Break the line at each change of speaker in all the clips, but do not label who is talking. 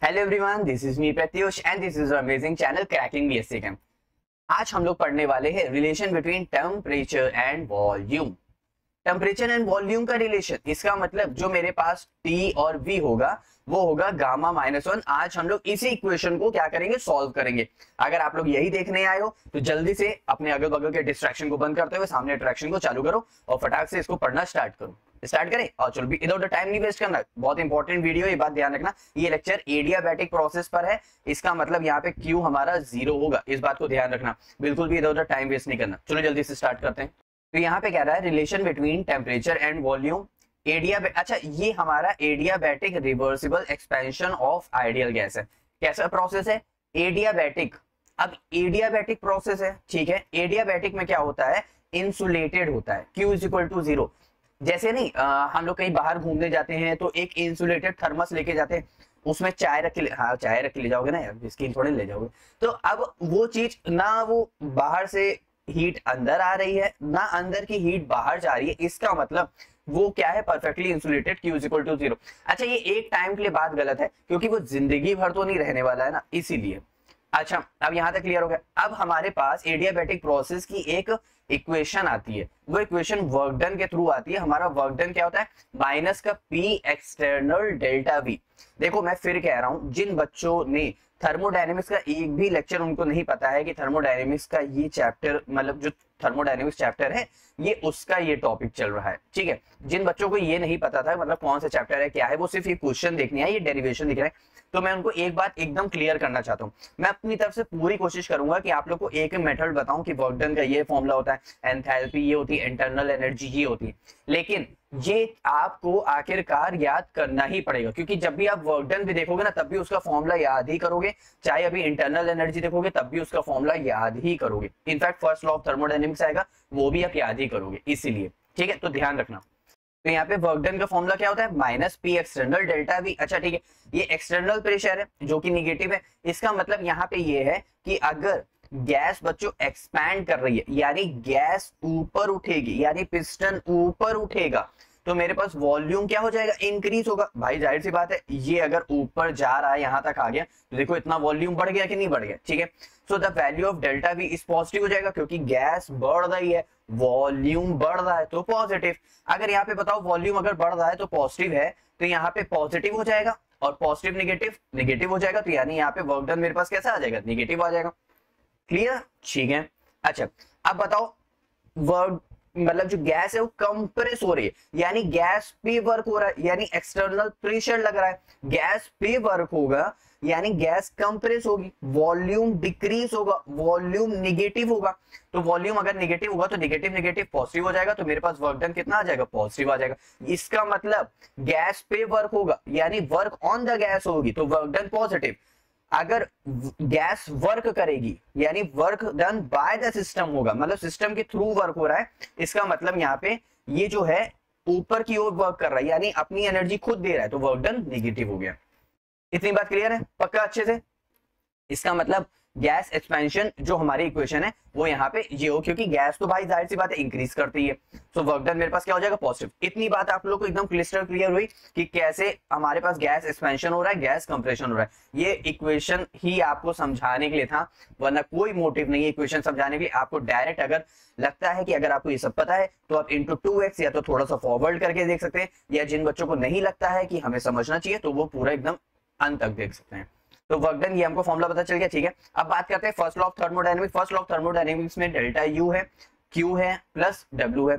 Hello everyone, this is me Pratyush and this is amazing channel cracking BSc chem. आज हम लोग पढ़ने वाले हैं relation between temperature and volume. Temperature and volume का रिलेशन, इसका मतलब जो मेरे पास T और V होगा वो होगा गामा -1। आज हम लोग इसी इक्वेशन को क्या करेंगे, सॉल्व करेंगे। अगर आप लोग यही देखने आए हो तो जल्दी से अपने अगल बगल के डिस्ट्रैक्शन को बंद करते हुए सामने अट्रैक्शन को चालू करो और फटाक से इसको पढ़ना स्टार्ट करो। स्टार्ट करें और चलो भी, इधर उधर टाइम नहीं वेस्ट करना। बहुत इंपॉर्टेंट वीडियो, ये बात ध्यान रखना। ये लेक्चर एडियाबैटिक प्रोसेस पर है, इसका मतलब यहाँ पे Q हमारा 0 होगा, इस बात को ध्यान रखना। बिल्कुल भी इधर उधर टाइम वेस्ट नहीं करना। चलो जल्दी से स्टार्ट करते हैं। तो यहाँ पे कह रहा है relation between temperature and volume अच्छा, ये हमारा adiabatic reversible expansion of ideal gas है। कैसा प्रोसेस है? एडियाबैटिक। अब एडियाबैटिक प्रोसेस है, ठीक है। एडियाबैटिक में क्या होता है, इंसुलेटेड होता है। Q is equal to 0। जैसे नहीं, हम लोग कहीं बाहर घूमने जाते हैं तो एक इंसुलेटेड थर्मस लेके जाते हैं, उसमें चाय रख के, हाँ चाय रख के ले जाओगे ना यार, बिस्किट थोड़े ले जाओगे। तो अब वो चीज ना, वो बाहर से हीट अंदर आ रही है ना अंदर की हीट बाहर जा रही है, इसका मतलब वो क्या है, perfectly insulated, Q is equal to 0। अच्छा, ये एक टाइम के लिए बात गलत है क्योंकि वो जिंदगी भर तो नहीं रहने वाला है ना, इसीलिए। अच्छा, अब यहां तक क्लियर हो गया। अब हमारे पास एडियाबैटिक प्रोसेस की एक इक्वेशन आती है, वो इक्वेशन वर्क डन के थ्रू आती है। हमारा वर्क डन क्या होता है, माइनस का P एक्सटर्नल डेल्टा V। देखो मैं फिर कह रहा हूं, जिन बच्चों ने थर्मोडायनेमिक्स का एक भी लेक्चर उनको नहीं पता है कि थर्मोडायनेमिक्स का ये चैप्टर, मतलब जो थर्मोडायनेमिक्स चैप्टर है ये उसका ये टॉपिक चल रहा है, ठीक है। जिन बच्चों को ये नहीं पता था मतलब कौन सा चैप्टर है क्या है, वो सिर्फ ये क्वेश्चन देखने आए, ये डेरिवेशन दिख रहा है, तो मैं उनको एक बात एकदम क्लियर करना चाहता हूँ। मैं अपनी तरफ से पूरी कोशिश करूंगा कि आप लोग को एक मेथड बताऊं कि वर्क डन का ये फॉर्मूला होता है, एंथैल्पी ये होती है, इंटरनल एनर्जी ये होती है, लेकिन ये आपको आखिरकार याद करना ही पड़ेगा क्योंकि जब भी आप वर्क डन भी देखोगे ना तब भी उसका फॉर्मूला याद ही करोगे, चाहे अभी इंटरनल एनर्जी देखोगे तब भी उसका फॉर्मूला याद ही करोगे। In fact first law of thermodynamics आएगा वो भी आप याद ही करोगे, इसीलिए, ठीक है। तो ध्यान रखना। तो यहाँ पे वर्क डन का फॉर्मूला क्या होता है, minus P external delta V। अच्छा ठीक है, ये एक्सटर्नल प्रेशर है जो कि निगेटिव है, इसका मतलब यहाँ पे ये है कि अगर गैस बच्चों एक्सपैंड कर रही है यानी गैस ऊपर उठेगी, यानी पिस्टन ऊपर उठेगा, तो मेरे पास वॉल्यूम क्या हो जाएगा, इंक्रीज होगा। भाई जाहिर सी बात है, ये अगर ऊपर जा रहा है, यहां तक आ गया, तो देखो इतना वॉल्यूम बढ़ गया कि नहीं बढ़ गया, ठीक है। So the value of delta V is positive हो जाएगा क्योंकि गैस बढ़ रही है, वॉल्यूम बढ़ रहा है तो पॉजिटिव। अगर यहाँ पे बताओ वॉल्यूम अगर बढ़ रहा है तो पॉजिटिव है, तो यहाँ पे पॉजिटिव हो जाएगा, और पॉजिटिव निगेटिव निगेटिव हो जाएगा, तो यानी यहाँ पे वर्क डन मेरे पास कैसा आ जाएगा, निगेटिव आ जाएगा। क्लियर, ठीक है। अच्छा, अब बताओ वर्क मतलब जो गैस है वो कंप्रेस हो रही है, यानी गैस पे वर्क हो रहा है, यानी एक्सटर्नल प्रेशर लग रहा है, गैस पे वर्क होगा यानी गैस कंप्रेस होगी, वॉल्यूम डिक्रीज होगा, वॉल्यूम निगेटिव होगा। तो वॉल्यूम अगर निगेटिव होगा तो निगेटिव निगेटिव पॉजिटिव हो जाएगा, तो मेरे पास वर्क डन कितना आ जाएगा, पॉजिटिव आ जाएगा। इसका मतलब गैस पे वर्क होगा यानी वर्क ऑन द गैस होगी तो वर्क डन पॉजिटिव। अगर गैस वर्क करेगी यानी work done by the system होगा, मतलब सिस्टम के थ्रू वर्क हो रहा है, इसका मतलब यहाँ पे ये जो है ऊपर की ओर वर्क कर रहा है यानी अपनी एनर्जी खुद दे रहा है, तो वर्क डन नेगेटिव हो गया। इतनी बात क्लियर है पक्का अच्छे से? इसका मतलब गैस एक्सपेंशन जो हमारी इक्वेशन है वो यहाँ पे ये हो, क्योंकि गैस तो भाई जाहिर सी बात है इंक्रीज करती है, तो वर्क डन मेरे पास क्या हो जाएगा, पॉजिटिव। इतनी बात आप लोग को एकदम क्लिस्टर क्लियर हुई कि कैसे हमारे पास गैस एक्सपेंशन हो रहा है, गैस कंप्रेशन हो रहा है। ये इक्वेशन ही आपको समझाने के लिए था, वरना कोई मोटिव नहीं है इक्वेशन समझाने के लिए। आपको डायरेक्ट अगर लगता है कि अगर आपको ये सब पता है तो आप इंटू 2x या तो थोड़ा सा फॉरवर्ड करके देख सकते हैं, या जिन बच्चों को नहीं लगता है कि हमें समझना चाहिए तो वो पूरा एकदम अंत तक देख सकते हैं। तो वर्क डन ये हमको फॉर्मूला पता चल गया, ठीक है। अब बात करते हैं first law of thermodynamics. First law of thermodynamics में डेल्टा U है, Q है प्लस W है।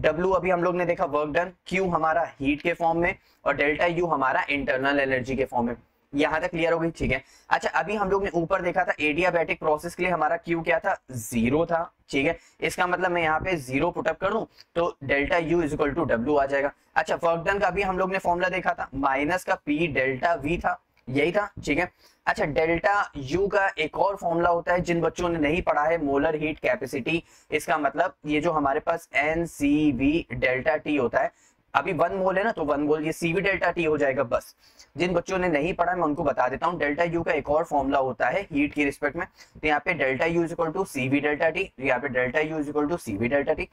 W अभी हम लोग ने देखा वर्क डन, Q हमारा हीट के फॉर्म में और डेल्टा U हमारा इंटरनल एनर्जी के फॉर्म में। यहां तक क्लियर हो गई, ठीक है। अच्छा, अभी हम लोग ने ऊपर देखा था एडियाबैटिक प्रोसेस के लिए हमारा Q क्या था, 0 था, ठीक है। इसका मतलब मैं यहाँ पे 0 पुटअप कर दूं तो delta U is equal to W आ जाएगा। अच्छा, वर्क डन का भी हम लोग ने फॉर्मूला देखा था, माइनस का P डेल्टा V था, यही था, ठीक है। अच्छा, डेल्टा U का एक और फॉर्मूला होता है, जिन बच्चों ने नहीं पढ़ा है, मोलर हीट कैपेसिटी। इसका मतलब ये जो हमारे पास NCV डेल्टा T होता है, अभी 1 मोल है ना, तो 1 मोल ये CV डेल्टा टी हो जाएगा। बस जिन बच्चों ने नहीं पढ़ा मैं उनको बता देता हूँ, डेल्टा यू का एक और फॉर्मूला होता है हीट की रिस्पेक्ट में। तो यहाँ पे delta U is equal to CV delta T, यहाँ पे delta U is equal to CV delta T.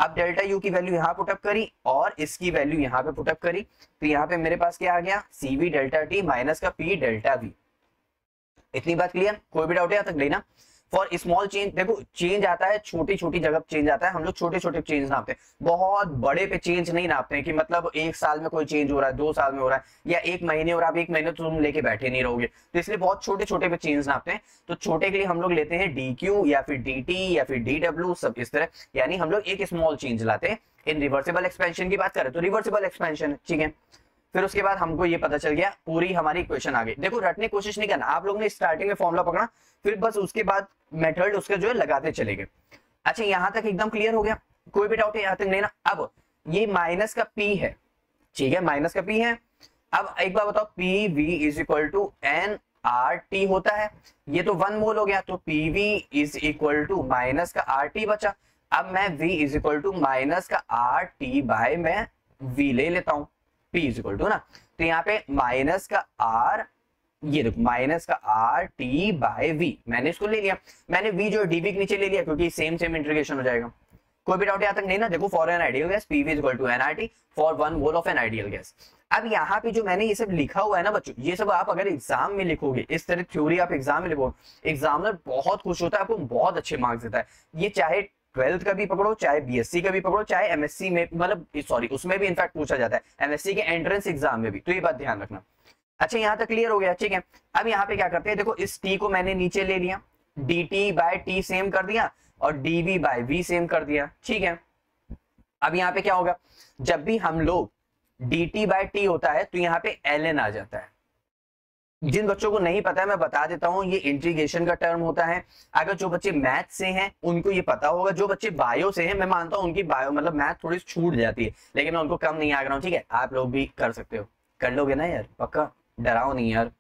अब डेल्टा यू की वैल्यू यहाँ पुटअप करी और इसकी वैल्यू यहाँ पे पुटअप करी, तो यहाँ पे मेरे पास क्या आ गया, CV डेल्टा टी माइनस का P डेल्टा V। इतनी बात क्लियर, कोई भी डाउट है यहाँ तक लेना। फॉर स्मॉल चेंज, देखो चेंज आता है छोटी छोटी जगह चेंज आता है, हम लोग छोटे छोटे चेंज नापते हैं, बहुत बड़े पे चेंज नहीं नापते हैं कि मतलब 1 साल में कोई चेंज हो रहा है, 2 साल में हो रहा है या 1 महीने हो रहा है। आप 1 महीने तो तुम लेके बैठे नहीं रहोगे, तो इसलिए बहुत छोटे छोटे पे चेंज नापते हैं। तो छोटे के लिए हम लोग लेते हैं DQ या फिर DT या फिर DW, सब इस तरह, यानी हम लोग एक स्मॉल चेंज लाते हैं। इन रिवर्सिबल एक्सपेंशन की बात करें तो रिवर्सिबल एक्सपेंशन, ठीक है। फिर उसके बाद हमको ये पता चल गया, पूरी हमारी इक्वेशन आ गई। देखो रटने की कोशिश नहीं करना, आप लोग ने स्टार्टिंग में फॉर्मूला पकड़ा, फिर बस उसके बाद मेथड उसका जो है लगाते चले गए। अच्छा यहां तक एकदम क्लियर हो गया, कोई भी डाउट है यहां तक लेना। अब ये माइनस का P है, ठीक है, माइनस का P है। अब एक बार बताओ, PV is equal to NRT होता है, ये तो 1 मोल हो गया, तो PV is equal to minus का RT बचा। अब मैं V is equal to minus का RT बाय मैं V ले लेता हूं, P इज इक्वल टू ना, तो यहाँ पे माइनस का R, ये देखो माइनस का RT बाय V, मैंने इसको ले लिया। मैंने V जो dV के नीचे ले लिया क्योंकि सेम सेम इंटीग्रेशन हो जाएगा। कोई भी डाउट यहाँ तक नहीं ना। देखो for an ideal gas PV is equal to NRT for 1 mole of an ideal gas. अब यहाँ पे जो मैंने ये सब लिखा हुआ है ना बच्चों, ये सब आप अगर एग्जाम में लिखोगे, इस तरह थ्योरी आप एग्जाम में लिखोगे, एग्जामिनर बहुत खुश होता है, आपको बहुत अच्छे मार्क्स देता है। ये चाहे 12th का भी पकड़ो, चाहे BSc का भी पकड़ो, चाहे MSc में, मतलब सॉरी उसमें भी इनफैक्ट पूछा जाता है, MSc के एंट्रेंस एग्जाम में भी, तो ये बात ध्यान रखना। अच्छा यहाँ तक क्लियर हो गया, ठीक है। अब यहाँ पे क्या करते हैं, देखो इस T को मैंने नीचे ले लिया, DT बाय T सेम कर दिया और DV बाय V सेम कर दिया, ठीक है। अब यहाँ पे क्या होगा, जब भी हम लोग DT बाय T होता है तो यहाँ पे ln आ जाता है। जिन बच्चों को नहीं पता है मैं बता देता हूं, ये इंटीग्रेशन का टर्म होता है। अगर जो बच्चे मैथ से हैं उनको ये पता होगा, जो बच्चे बायो से हैं मैं मानता हूं उनकी बायो मतलब मैथ थोड़ी छूट जाती है, लेकिन मैं उनको कम नहीं आ रहा हूं, ठीक है। आप लोग भी कर सकते हो, कर लोगे ना यार, पक्का, डराओ नहीं यार,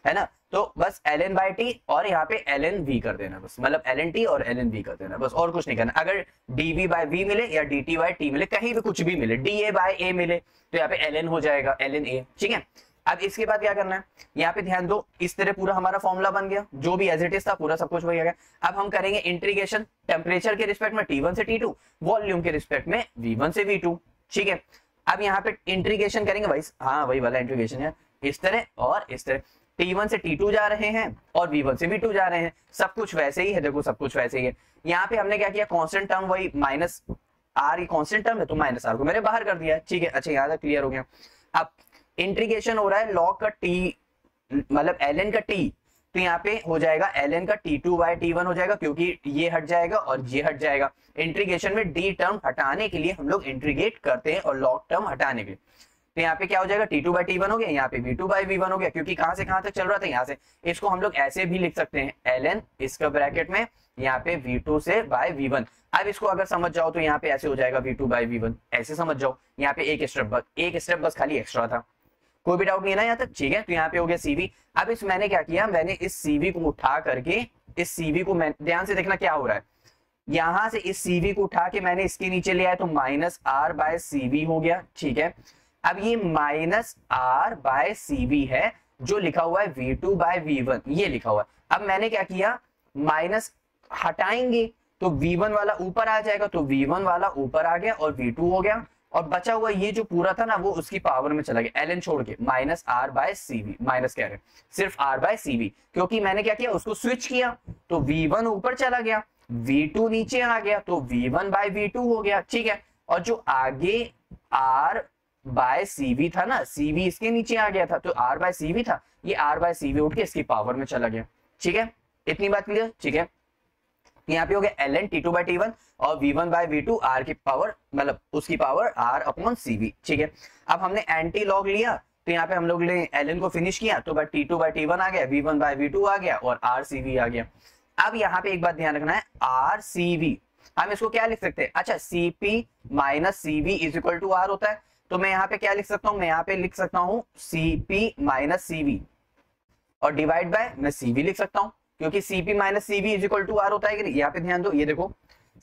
है ना। तो बस ln बाय T और यहाँ पे ln V कर देना, बस मतलब ln T और ln V कर देना, बस और कुछ नहीं करना। अगर dV बाय V मिले या dt बाय T मिले, कहीं भी कुछ भी मिले, dA बाय A मिले, तो यहाँ पे ln हो जाएगा, ln A, ठीक है। अब इसके बाद क्या करना है, यहाँ पे ध्यान दो, इस तरह पूरा हमारा फॉर्मूला बन गया, जो भी एज इट इज था पूरा सब कुछ हो गया। अब हम करेंगे इंटीग्रेशन टेम्परेचर के रिस्पेक्ट में T1 से T2, वॉल्यूम के रिस्पेक्ट में V1 से V2, ठीक है। अब यहाँ पे इंटीग्रेशन करेंगे भाई, हाँ वही वाला इंटीग्रेशन है, इस तरह और इस तरह, T1 से T2 जा रहे हैं और V1 से V2 जा रहे हैं, सब कुछ वैसे ही है, देखो सब कुछ वैसे ही है। यहाँ पे हमने क्या किया, कांस्टेंट टर्म वही माइनस R, कांस्टेंट टर्म है तो माइनस R को मैंने बाहर कर दिया है, ठीक है। अच्छा यहाँ तक क्लियर हो गया। अब इंटीग्रेशन हो रहा है लॉग का T, मतलब ln का T, तो यहाँ पे हो जाएगा ln का T2 बाय T1 हो जाएगा, क्योंकि ये हट जाएगा और ये हट जाएगा। इंटीग्रेशन में D टर्म हटाने के लिए हम लोग इंटीग्रेट करते हैं और लॉग टर्म हटाने के लिए, तो यहाँ पे क्या हो जाएगा, T2 बाय T1 हो गया, यहाँ पे V2 बाय V1 हो गया, क्योंकि कहां से कहां तक चल रहा था, यहाँ से। इसको हम लोग ऐसे भी लिख सकते हैं, ln इसका ब्रैकेट में यहाँ पे V2 से बाय V1। अब इसको अगर समझ जाओ तो यहाँ पे ऐसे हो जाएगा V2 बाय V1, ऐसे समझ जाओ। यहाँ पे एक स्टेप बस खाली एक्स्ट्रा था, कोई भी डाउट नहीं है ना यहाँ तक, ठीक है। तो यहाँ पे हो गया CV। अब इस मैंने क्या किया, मैंने इस CV को उठा करके, इस CV को मैं ध्यान से देखना क्या हो रहा है, यहां से इस CV को उठा के मैंने इसके नीचे लिया है, तो माइनस R बाय CV हो गया, ठीक है। अब ये माइनस R बाय CV है, जो लिखा हुआ है V2 बाय V1, ये लिखा हुआ है। अब मैंने क्या किया, माइनस हटाएंगे तो V1 वाला ऊपर आ जाएगा, तो V1 वाला ऊपर आ गया और V2 हो गया, और बचा हुआ ये जो पूरा था ना वो उसकी पावर में चला गया, ln छोड़ के, minus R by CV, minus कह रहे सिर्फ R बाय CV, क्योंकि मैंने क्या किया, उसको स्विच किया तो V1 ऊपर चला गया, V2 नीचे आ गया, तो V1 बाय V2 हो गया, ठीक है। और जो आगे R बाय CV था ना, CV इसके नीचे आ गया था, तो R बाय CV था, ये R बाय CV उठ के इसकी पावर में चला गया, ठीक है। इतनी बात क्लियर, ठीक है। यहाँ पे हो गया ln T2 बाय T1 और V1 बाय V2, R की पावर मतलब उसकी पावर R अपॉन CV, ठीक है। अब हमने एंटी लॉग लिया, तो यहाँ पे हम लोग ने ln को फिनिश किया, तो T2 बाय T1 आ गया, V1 बाय V2 आ गया और R CV आ गया। अब यहाँ पे एक बात ध्यान रखना है, R CV हम इसको क्या लिख सकते हैं, अच्छा CP minus CV is equal to R होता है, तो मैं यहाँ पे क्या लिख सकता हूँ, मैं यहाँ पे लिख सकता हूँ CP माइनस CV और डिवाइड बाय मैं CV लिख सकता हूँ, क्योंकि CP minus CV is equal to R होता है कि यहाँ पे ध्यान दो, ये देखो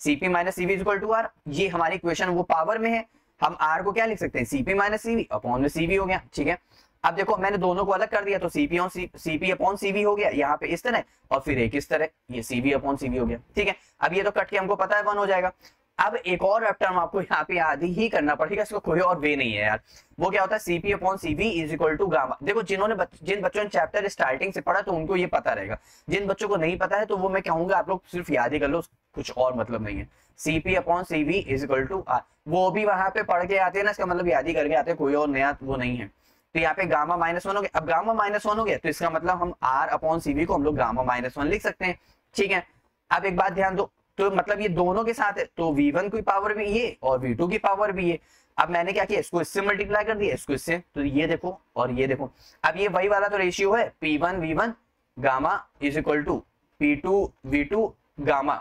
CP minus CV is equal to R, ये हमारी इक्वेशन वो पावर में है, हम आर को क्या लिख सकते हैं, सीपी माइनस सीवी अपॉन में सीवी हो गया, ठीक है। अब देखो मैंने दोनों को अलग कर दिया तो सीपी अपॉन सीवी हो गया यहाँ पे इस तरह, और फिर एक इस तरह, ये सीवी अपॉन सीवी हो गया, ठीक है। अब ये तो कट के हमको पता है 1 हो जाएगा। अब एक और टर्म आपको यहाँ पे याद ही करना पड़ेगा, इसको कोई और वे नहीं है यार। वो क्या होता है, CP upon CV is equal to gamma. देखो जिन बच्चों ने चैप्टर स्टार्टिंग से पढ़ा तो उनको ये पता रहेगा, जिन बच्चों को नहीं पता है तो वो मैं कहूंगा आप लोग सिर्फ याद ही कर लो, कुछ और मतलब नहीं है। CP upon CV is equal to R, वो भी वहां पे पढ़ के आते हैं ना, इसका मतलब याद ही करके आते हैं, कोई और नया वो नहीं है। तो यहाँ पे गामा -1 हो गया। अब गामा -1 हो गया तो इसका मतलब हम आर अपॉन सीवी को हम लोग गामा -1 लिख सकते हैं, ठीक है। अब एक बात ध्यान दो, तो मतलब ये दोनों के साथ है तो v1 की पावर भी ये और v2 की पावर भी ये। अब मैंने क्या किया, इसको इससे मल्टीप्लाई कर दिया, इसको इससे, तो ये देखो और ये देखो। अब ये वही वाला तो रेशियो है, p1 v1 gamma is equal to p2 v2 gamma.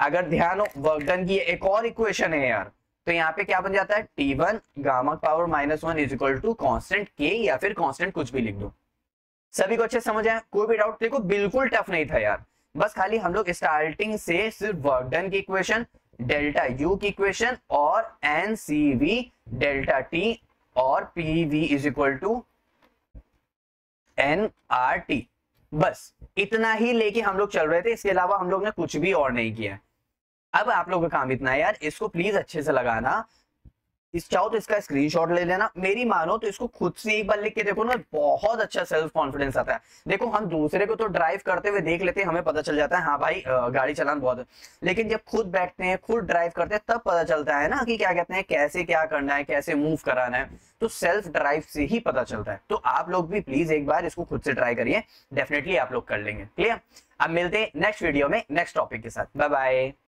अगर ध्यान हो वर्क डन की एक और इक्वेशन है यार, तो यहाँ पे क्या बन जाता है, t1 gamma power -1 is equal to constant k, या फिर कांस्टेंट कुछ भी लिख दो। सभी को अच्छे समझ आया, कोई भी डाउट? देखो बिल्कुल टफ नहीं था यार, बस खाली हम लोग स्टार्टिंग से सिर्फ वर्क डन की इक्वेशन, डेल्टा यू की इक्वेशन और एनसीवी डेल्टा टी और PV is equal to NRT, बस इतना ही लेके हम लोग चल रहे थे, इसके अलावा हम लोग ने कुछ भी और नहीं किया। अब आप लोगों का काम इतना है यार, इसको प्लीज अच्छे से लगाना, इस चाहो तो इसका स्क्रीनशॉट ले लेना, मेरी मानो तो इसको खुद से एक बार लिख के देखो ना, बहुत अच्छा सेल्फ कॉन्फिडेंस आता है। देखो हम दूसरे को तो ड्राइव करते हुए देख लेते हैं, हमें पता चल जाता है हाँ भाई गाड़ी चलाना बहुत है, लेकिन जब खुद बैठते हैं खुद ड्राइव करते हैं तब पता चलता है ना कि क्या कहते हैं, कैसे क्या करना है, कैसे मूव कराना है, तो सेल्फ ड्राइव से ही पता चलता है। तो आप लोग भी प्लीज एक बार इसको खुद से ट्राई करिए, डेफिनेटली आप लोग कर लेंगे। क्लियर? अब मिलते हैं नेक्स्ट वीडियो में नेक्स्ट टॉपिक के साथ। Bye bye.